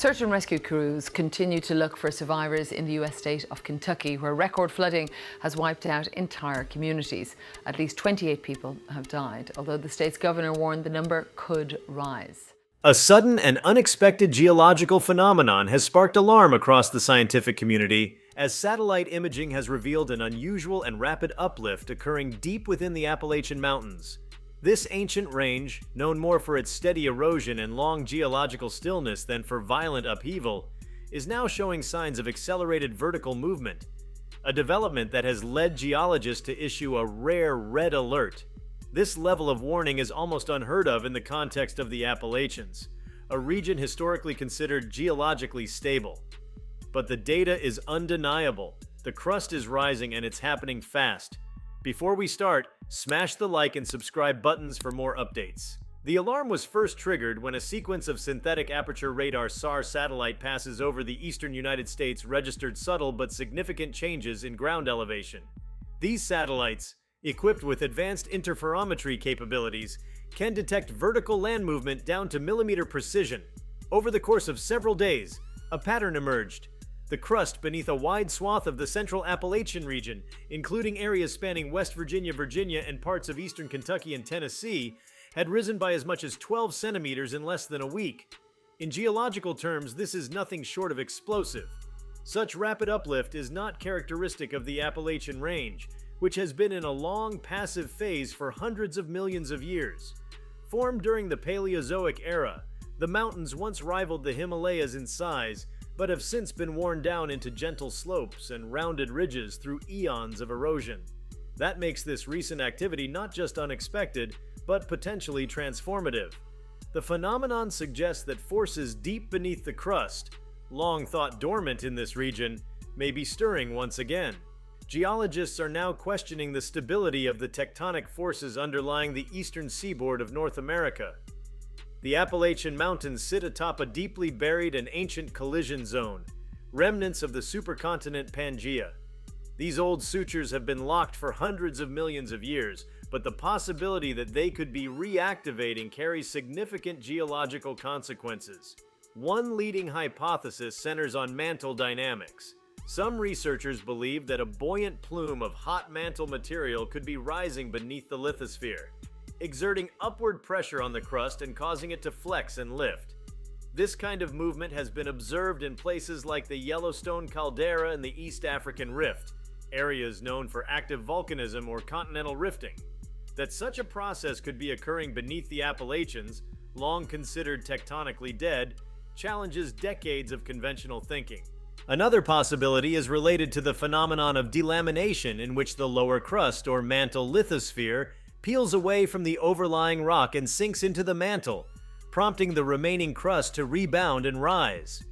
Search and rescue crews continue to look for survivors in the US state of Kentucky, where record flooding has wiped out entire communities. At least 28 people have died, although the state's governor warned the number could rise. A sudden and unexpected geological phenomenon has sparked alarm across the scientific community as satellite imaging has revealed an unusual and rapid uplift occurring deep within the Appalachian Mountains. This ancient range, known more for its steady erosion and long geological stillness than for violent upheaval, is now showing signs of accelerated vertical movement, a development that has led geologists to issue a rare red alert. This level of warning is almost unheard of in the context of the Appalachians, a region historically considered geologically stable. But the data is undeniable. The crust is rising and it's happening fast. Before we start, smash the like and subscribe buttons for more updates. The alarm was first triggered when a sequence of synthetic aperture radar SAR satellite passes over the eastern United States registered subtle but significant changes in ground elevation. These satellites, equipped with advanced interferometry capabilities, can detect vertical land movement down to millimeter precision. Over the course of several days, a pattern emerged. The crust beneath a wide swath of the central Appalachian region, including areas spanning West Virginia, and parts of eastern Kentucky and Tennessee, had risen by as much as 12 centimeters in less than a week. In geological terms, this is nothing short of explosive. Such rapid uplift is not characteristic of the Appalachian Range, which has been in a long, passive phase for hundreds of millions of years. Formed during the Paleozoic era, the mountains once rivaled the Himalayas in size, but have since been worn down into gentle slopes and rounded ridges through eons of erosion. That makes this recent activity not just unexpected, but potentially transformative. The phenomenon suggests that forces deep beneath the crust, long thought dormant in this region, may be stirring once again. Geologists are now questioning the stability of the tectonic forces underlying the eastern seaboard of North America. The Appalachian Mountains sit atop a deeply buried and ancient collision zone, remnants of the supercontinent Pangaea. These old sutures have been locked for hundreds of millions of years, but the possibility that they could be reactivating carries significant geological consequences. One leading hypothesis centers on mantle dynamics. Some researchers believe that a buoyant plume of hot mantle material could be rising beneath the lithosphere, exerting upward pressure on the crust and causing it to flex and lift. This kind of movement has been observed in places like the Yellowstone caldera and the East African Rift, areas known for active volcanism or continental rifting. That such a process could be occurring beneath the Appalachians, long considered tectonically dead, challenges decades of conventional thinking. Another possibility is related to the phenomenon of delamination, in which the lower crust or mantle lithosphere peels away from the overlying rock and sinks into the mantle, prompting the remaining crust to rebound and rise.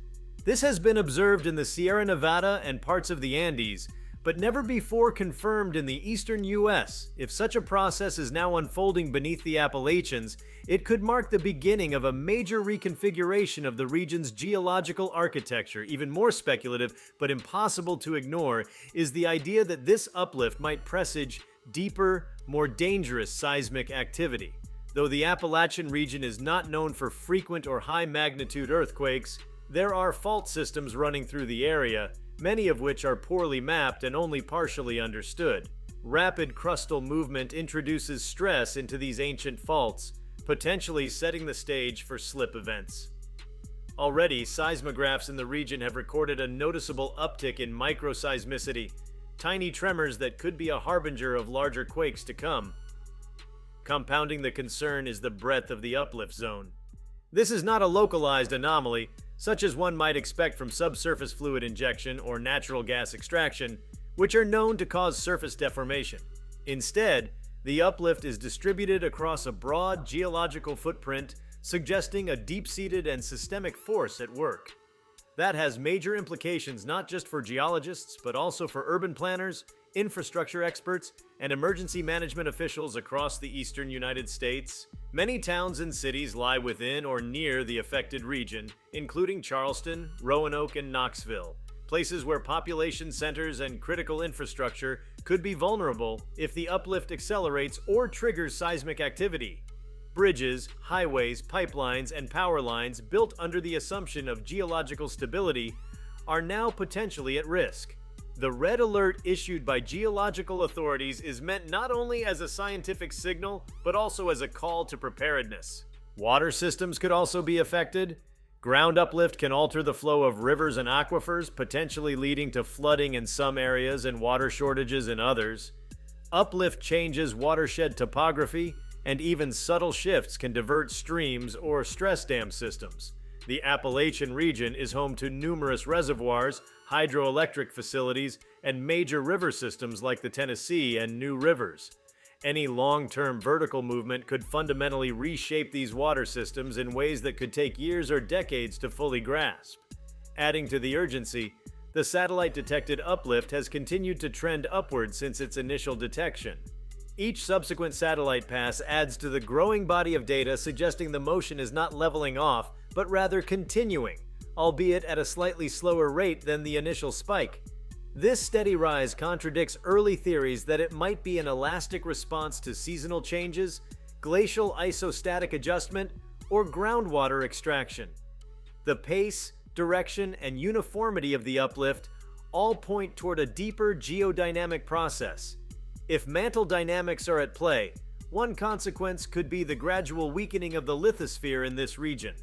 This has been observed in the Sierra Nevada and parts of the Andes, but never before confirmed in the eastern US. If such a process is now unfolding beneath the Appalachians, it could mark the beginning of a major reconfiguration of the region's geological architecture. Even more speculative, but impossible to ignore, is the idea that this uplift might presage deeper, more dangerous seismic activity. Though the Appalachian region is not known for frequent or high-magnitude earthquakes, there are fault systems running through the area, many of which are poorly mapped and only partially understood. Rapid crustal movement introduces stress into these ancient faults, potentially setting the stage for slip events. Already, seismographs in the region have recorded a noticeable uptick in microseismicity, tiny tremors that could be a harbinger of larger quakes to come. Compounding the concern is the breadth of the uplift zone. This is not a localized anomaly, such as one might expect from subsurface fluid injection or natural gas extraction, which are known to cause surface deformation. Instead, the uplift is distributed across a broad geological footprint, suggesting a deep-seated and systemic force at work. That has major implications not just for geologists, but also for urban planners, infrastructure experts, and emergency management officials across the eastern United States. Many towns and cities lie within or near the affected region, including Charleston, Roanoke, and Knoxville, places where population centers and critical infrastructure could be vulnerable if the uplift accelerates or triggers seismic activity. bridges, highways, pipelines, and power lines built under the assumption of geological stability are now potentially at risk. The red alert issued by geological authorities is meant not only as a scientific signal, but also as a call to preparedness. Water systems could also be affected. Ground uplift can alter the flow of rivers and aquifers, potentially leading to flooding in some areas and water shortages in others. Uplift changes watershed topography, and even subtle shifts can divert streams or stress dam systems. The Appalachian region is home to numerous reservoirs, hydroelectric facilities, and major river systems like the Tennessee and New Rivers. Any long-term vertical movement could fundamentally reshape these water systems in ways that could take years or decades to fully grasp. Adding to the urgency, the satellite-detected uplift has continued to trend upward since its initial detection. Each subsequent satellite pass adds to the growing body of data suggesting the motion is not leveling off, but rather continuing, albeit at a slightly slower rate than the initial spike. This steady rise contradicts early theories that it might be an elastic response to seasonal changes, glacial isostatic adjustment, or groundwater extraction. The pace, direction, and uniformity of the uplift all point toward a deeper geodynamic process. If mantle dynamics are at play, one consequence could be the gradual weakening of the lithosphere in this region.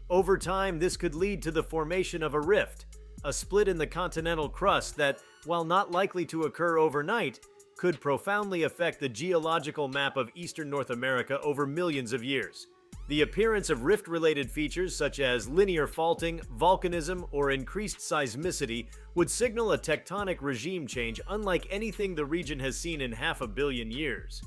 Over time, this could lead to the formation of a rift, a split in the continental crust that, while not likely to occur overnight, could profoundly affect the geological map of eastern North America over millions of years. The appearance of rift-related features such as linear faulting, volcanism, or increased seismicity would signal a tectonic regime change unlike anything the region has seen in 500 million years.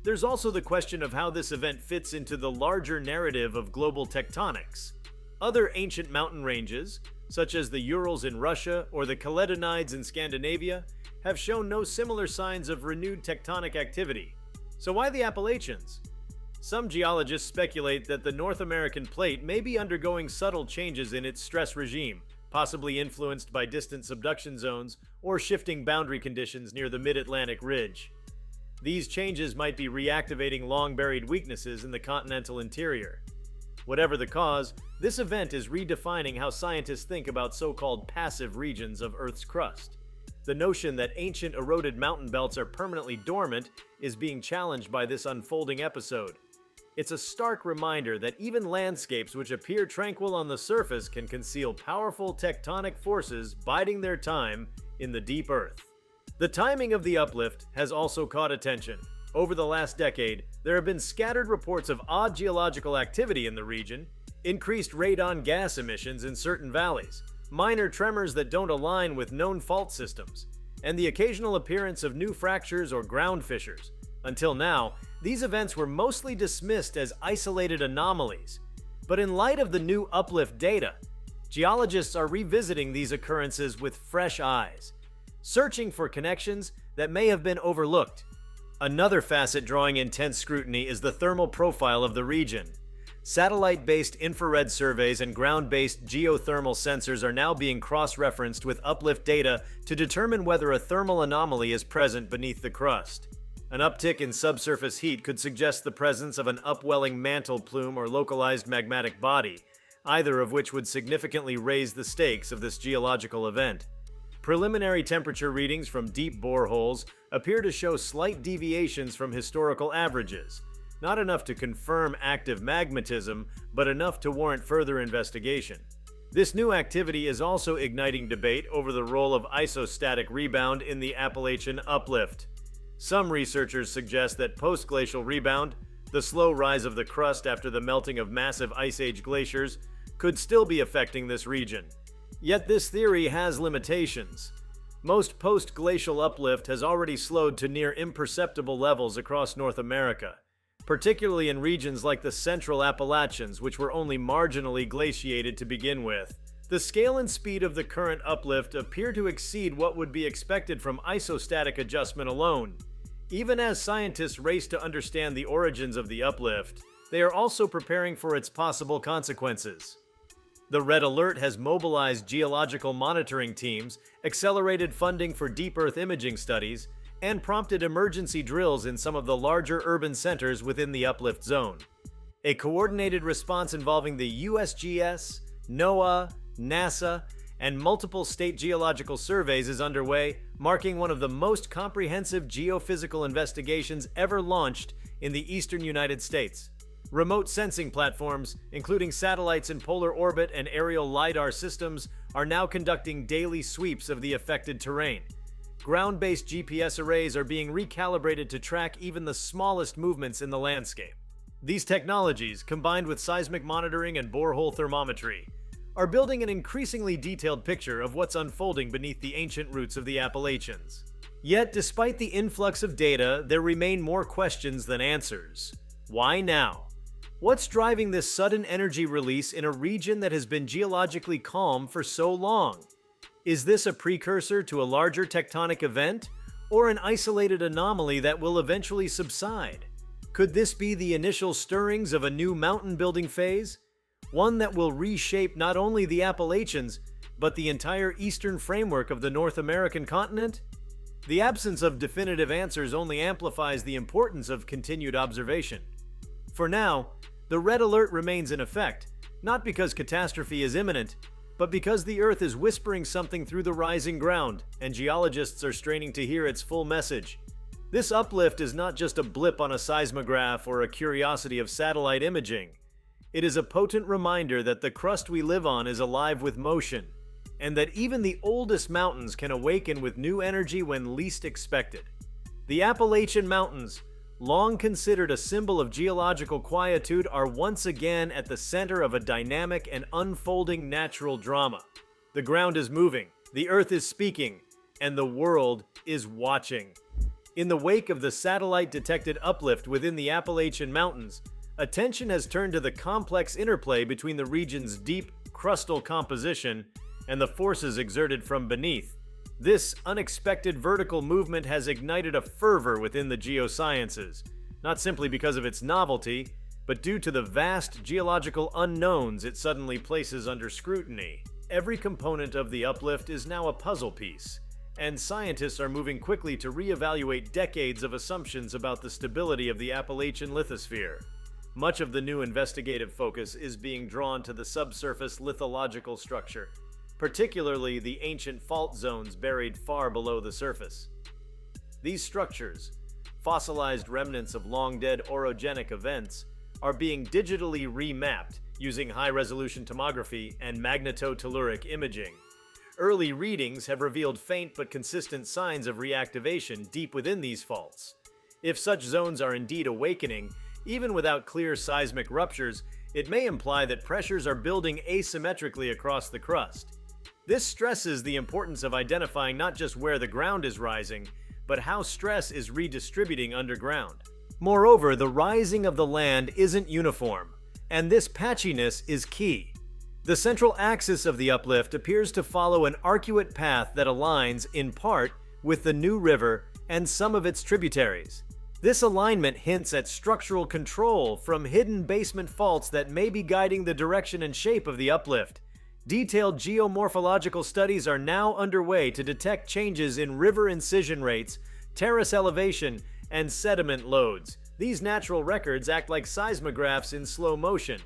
There's also the question of how this event fits into the larger narrative of global tectonics. Other ancient mountain ranges, such as the Urals in Russia or the Caledonides in Scandinavia, have shown no similar signs of renewed tectonic activity. So why the Appalachians? Some geologists speculate that the North American plate may be undergoing subtle changes in its stress regime, possibly influenced by distant subduction zones or shifting boundary conditions near the mid-Atlantic ridge. These changes might be reactivating long-buried weaknesses in the continental interior. Whatever the cause, this event is redefining how scientists think about so-called passive regions of Earth's crust. The notion that ancient eroded mountain belts are permanently dormant is being challenged by this unfolding episode. It's a stark reminder that even landscapes which appear tranquil on the surface can conceal powerful tectonic forces biding their time in the deep earth. The timing of the uplift has also caught attention. Over the last decade, there have been scattered reports of odd geological activity in the region, increased radon gas emissions in certain valleys, minor tremors that don't align with known fault systems, and the occasional appearance of new fractures or ground fissures. Until now, these events were mostly dismissed as isolated anomalies. But in light of the new uplift data, geologists are revisiting these occurrences with fresh eyes, searching for connections that may have been overlooked. Another facet drawing intense scrutiny is the thermal profile of the region. Satellite-based infrared surveys and ground-based geothermal sensors are now being cross-referenced with uplift data to determine whether a thermal anomaly is present beneath the crust. An uptick in subsurface heat could suggest the presence of an upwelling mantle plume or localized magmatic body, either of which would significantly raise the stakes of this geological event. Preliminary temperature readings from deep boreholes appear to show slight deviations from historical averages, not enough to confirm active magmatism, but enough to warrant further investigation. This new activity is also igniting debate over the role of isostatic rebound in the Appalachian uplift. Some researchers suggest that post-glacial rebound, the slow rise of the crust after the melting of massive Ice Age glaciers, could still be affecting this region. Yet this theory has limitations. Most post-glacial uplift has already slowed to near imperceptible levels across North America, particularly in regions like the central Appalachians, which were only marginally glaciated to begin with. The scale and speed of the current uplift appear to exceed what would be expected from isostatic adjustment alone. Even as scientists race to understand the origins of the uplift, they are also preparing for its possible consequences. The Red Alert has mobilized geological monitoring teams, accelerated funding for deep Earth imaging studies, and prompted emergency drills in some of the larger urban centers within the uplift zone. A coordinated response involving the USGS, NOAA, NASA, and multiple state geological surveys is underway, marking one of the most comprehensive geophysical investigations ever launched in the eastern United States. Remote sensing platforms, including satellites in polar orbit and aerial LiDAR systems, are now conducting daily sweeps of the affected terrain. Ground-based GPS arrays are being recalibrated to track even the smallest movements in the landscape. These technologies, combined with seismic monitoring and borehole thermometry, are building an increasingly detailed picture of what's unfolding beneath the ancient roots of the Appalachians. Yet, despite the influx of data, there remain more questions than answers. Why now? What's driving this sudden energy release in a region that has been geologically calm for so long? Is this a precursor to a larger tectonic event, or an isolated anomaly that will eventually subside? Could this be the initial stirrings of a new mountain-building phase? One that will reshape not only the Appalachians, but the entire eastern framework of the North American continent? The absence of definitive answers only amplifies the importance of continued observation. For now, the red alert remains in effect, not because catastrophe is imminent, but because the Earth is whispering something through the rising ground, and geologists are straining to hear its full message. This uplift is not just a blip on a seismograph or a curiosity of satellite imaging. It is a potent reminder that the crust we live on is alive with motion, and that even the oldest mountains can awaken with new energy when least expected. The Appalachian Mountains, long considered a symbol of geological quietude, are once again at the center of a dynamic and unfolding natural drama. The ground is moving, the Earth is speaking, and the world is watching. In the wake of the satellite-detected uplift within the Appalachian Mountains, attention has turned to the complex interplay between the region's deep, crustal composition and the forces exerted from beneath. This unexpected vertical movement has ignited a fervor within the geosciences, not simply because of its novelty, but due to the vast geological unknowns it suddenly places under scrutiny. Every component of the uplift is now a puzzle piece, and scientists are moving quickly to reevaluate decades of assumptions about the stability of the Appalachian lithosphere. Much of the new investigative focus is being drawn to the subsurface lithological structure, particularly the ancient fault zones buried far below the surface. These structures, fossilized remnants of long-dead orogenic events, are being digitally remapped using high-resolution tomography and magnetotelluric imaging. Early readings have revealed faint but consistent signs of reactivation deep within these faults. If such zones are indeed awakening, even without clear seismic ruptures, it may imply that pressures are building asymmetrically across the crust. This stresses the importance of identifying not just where the ground is rising, but how stress is redistributing underground. Moreover, the rising of the land isn't uniform, and this patchiness is key. The central axis of the uplift appears to follow an arcuate path that aligns, in part, with the New River and some of its tributaries. This alignment hints at structural control from hidden basement faults that may be guiding the direction and shape of the uplift. Detailed geomorphological studies are now underway to detect changes in river incision rates, terrace elevation, and sediment loads. These natural records act like seismographs in slow motion,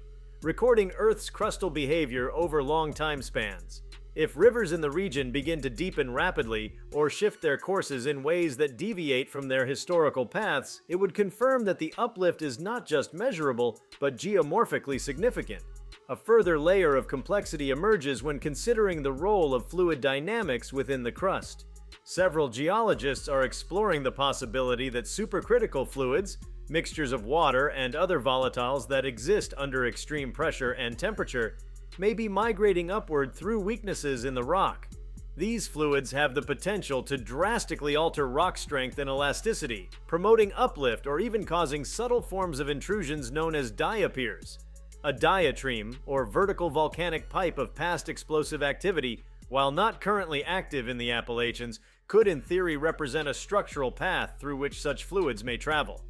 recording Earth's crustal behavior over long time spans. If rivers in the region begin to deepen rapidly or shift their courses in ways that deviate from their historical paths, it would confirm that the uplift is not just measurable, but geomorphically significant. A further layer of complexity emerges when considering the role of fluid dynamics within the crust. Several geologists are exploring the possibility that supercritical fluids, mixtures of water and other volatiles that exist under extreme pressure and temperature, may be migrating upward through weaknesses in the rock. These fluids have the potential to drastically alter rock strength and elasticity, promoting uplift or even causing subtle forms of intrusions known as diapirs. A diatreme, or vertical volcanic pipe of past explosive activity, while not currently active in the Appalachians, could in theory represent a structural path through which such fluids may travel.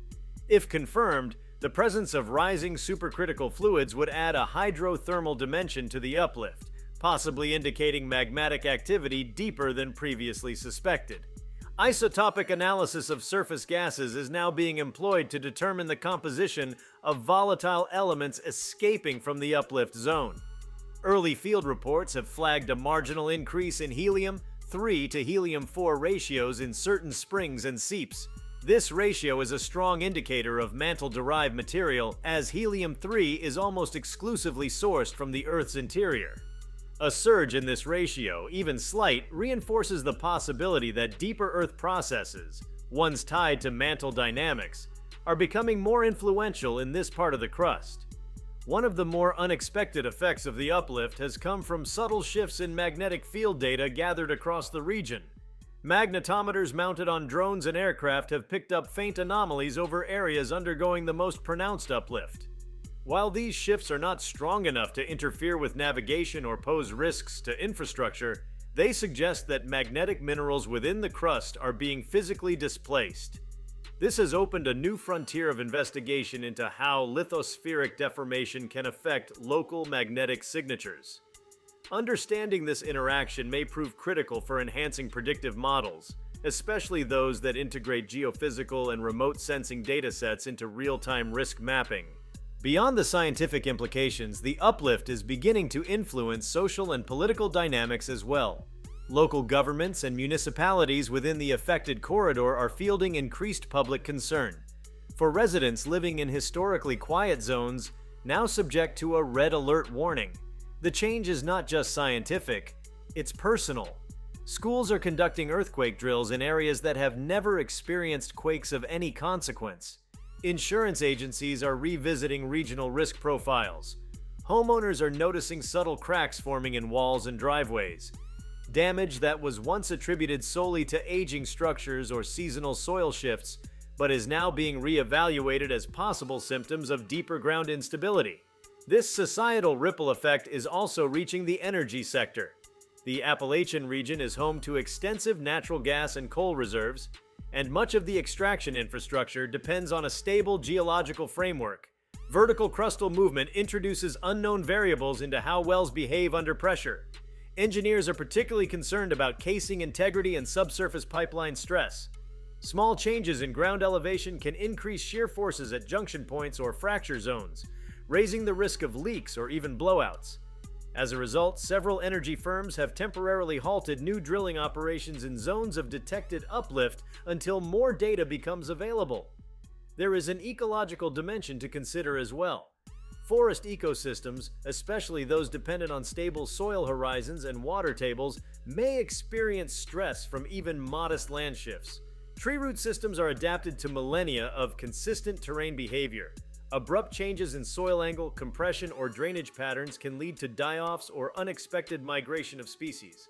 If confirmed, the presence of rising supercritical fluids would add a hydrothermal dimension to the uplift, possibly indicating magmatic activity deeper than previously suspected. Isotopic analysis of surface gases is now being employed to determine the composition of volatile elements escaping from the uplift zone. Early field reports have flagged a marginal increase in helium-3 to helium-4 ratios in certain springs and seeps. This ratio is a strong indicator of mantle-derived material, as helium-3 is almost exclusively sourced from the Earth's interior. A surge in this ratio, even slight, reinforces the possibility that deeper Earth processes, ones tied to mantle dynamics, are becoming more influential in this part of the crust. One of the more unexpected effects of the uplift has come from subtle shifts in magnetic field data gathered across the region. Magnetometers mounted on drones and aircraft have picked up faint anomalies over areas undergoing the most pronounced uplift. While these shifts are not strong enough to interfere with navigation or pose risks to infrastructure, they suggest that magnetic minerals within the crust are being physically displaced. This has opened a new frontier of investigation into how lithospheric deformation can affect local magnetic signatures. Understanding this interaction may prove critical for enhancing predictive models, especially those that integrate geophysical and remote sensing datasets into real-time risk mapping. Beyond the scientific implications, the uplift is beginning to influence social and political dynamics as well. Local governments and municipalities within the affected corridor are fielding increased public concern. For residents living in historically quiet zones, now subject to a red alert warning, the change is not just scientific, it's personal. Schools are conducting earthquake drills in areas that have never experienced quakes of any consequence. Insurance agencies are revisiting regional risk profiles. Homeowners are noticing subtle cracks forming in walls and driveways. Damage that was once attributed solely to aging structures or seasonal soil shifts, but is now being reevaluated as possible symptoms of deeper ground instability. This societal ripple effect is also reaching the energy sector. The Appalachian region is home to extensive natural gas and coal reserves, and much of the extraction infrastructure depends on a stable geological framework. Vertical crustal movement introduces unknown variables into how wells behave under pressure. Engineers are particularly concerned about casing integrity and subsurface pipeline stress. Small changes in ground elevation can increase shear forces at junction points or fracture zones, raising the risk of leaks or even blowouts. As a result, several energy firms have temporarily halted new drilling operations in zones of detected uplift until more data becomes available. There is an ecological dimension to consider as well. Forest ecosystems, especially those dependent on stable soil horizons and water tables, may experience stress from even modest land shifts. Tree root systems are adapted to millennia of consistent terrain behavior. Abrupt changes in soil angle, compression, or drainage patterns can lead to die-offs or unexpected migration of species.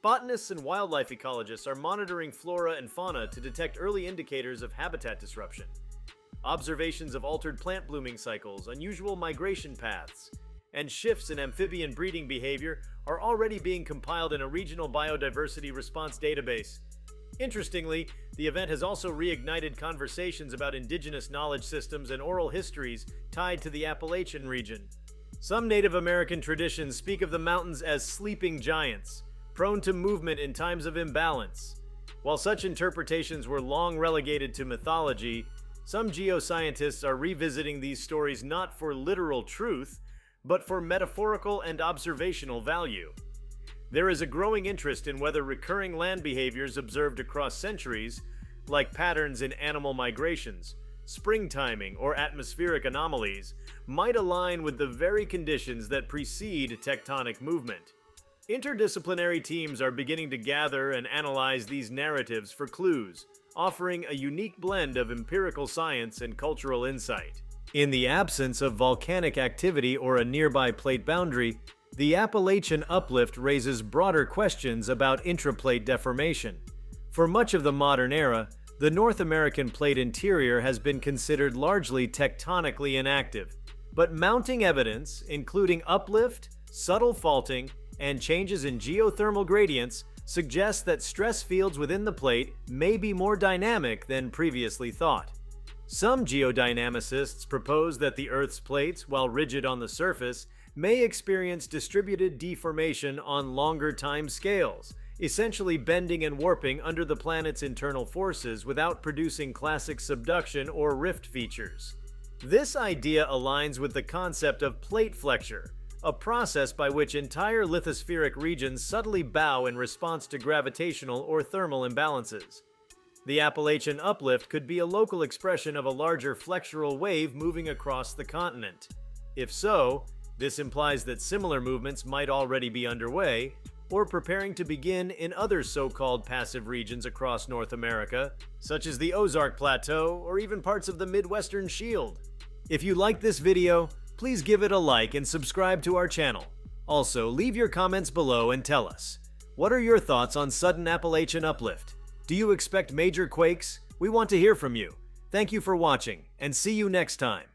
Botanists and wildlife ecologists are monitoring flora and fauna to detect early indicators of habitat disruption. Observations of altered plant blooming cycles, unusual migration paths, and shifts in amphibian breeding behavior are already being compiled in a regional biodiversity response database. Interestingly, the event has also reignited conversations about indigenous knowledge systems and oral histories tied to the Appalachian region. Some Native American traditions speak of the mountains as sleeping giants, prone to movement in times of imbalance. While such interpretations were long relegated to mythology, some geoscientists are revisiting these stories not for literal truth, but for metaphorical and observational value. There is a growing interest in whether recurring land behaviors observed across centuries, like patterns in animal migrations, spring timing, or atmospheric anomalies, might align with the very conditions that precede tectonic movement. Interdisciplinary teams are beginning to gather and analyze these narratives for clues, offering a unique blend of empirical science and cultural insight. In the absence of volcanic activity or a nearby plate boundary, the Appalachian uplift raises broader questions about intraplate deformation. For much of the modern era, the North American plate interior has been considered largely tectonically inactive, but mounting evidence, including uplift, subtle faulting, and changes in geothermal gradients, suggests that stress fields within the plate may be more dynamic than previously thought. Some geodynamicists propose that the Earth's plates, while rigid on the surface, may experience distributed deformation on longer time scales, essentially bending and warping under the planet's internal forces without producing classic subduction or rift features. This idea aligns with the concept of plate flexure, a process by which entire lithospheric regions subtly bow in response to gravitational or thermal imbalances. The Appalachian Uplift could be a local expression of a larger flexural wave moving across the continent. If so, this implies that similar movements might already be underway, or preparing to begin in other so-called passive regions across North America, such as the Ozark Plateau or even parts of the Midwestern Shield. If you liked this video, please give it a like and subscribe to our channel. Also, leave your comments below and tell us, what are your thoughts on sudden Appalachian uplift? Do you expect major quakes? We want to hear from you. Thank you for watching, and see you next time.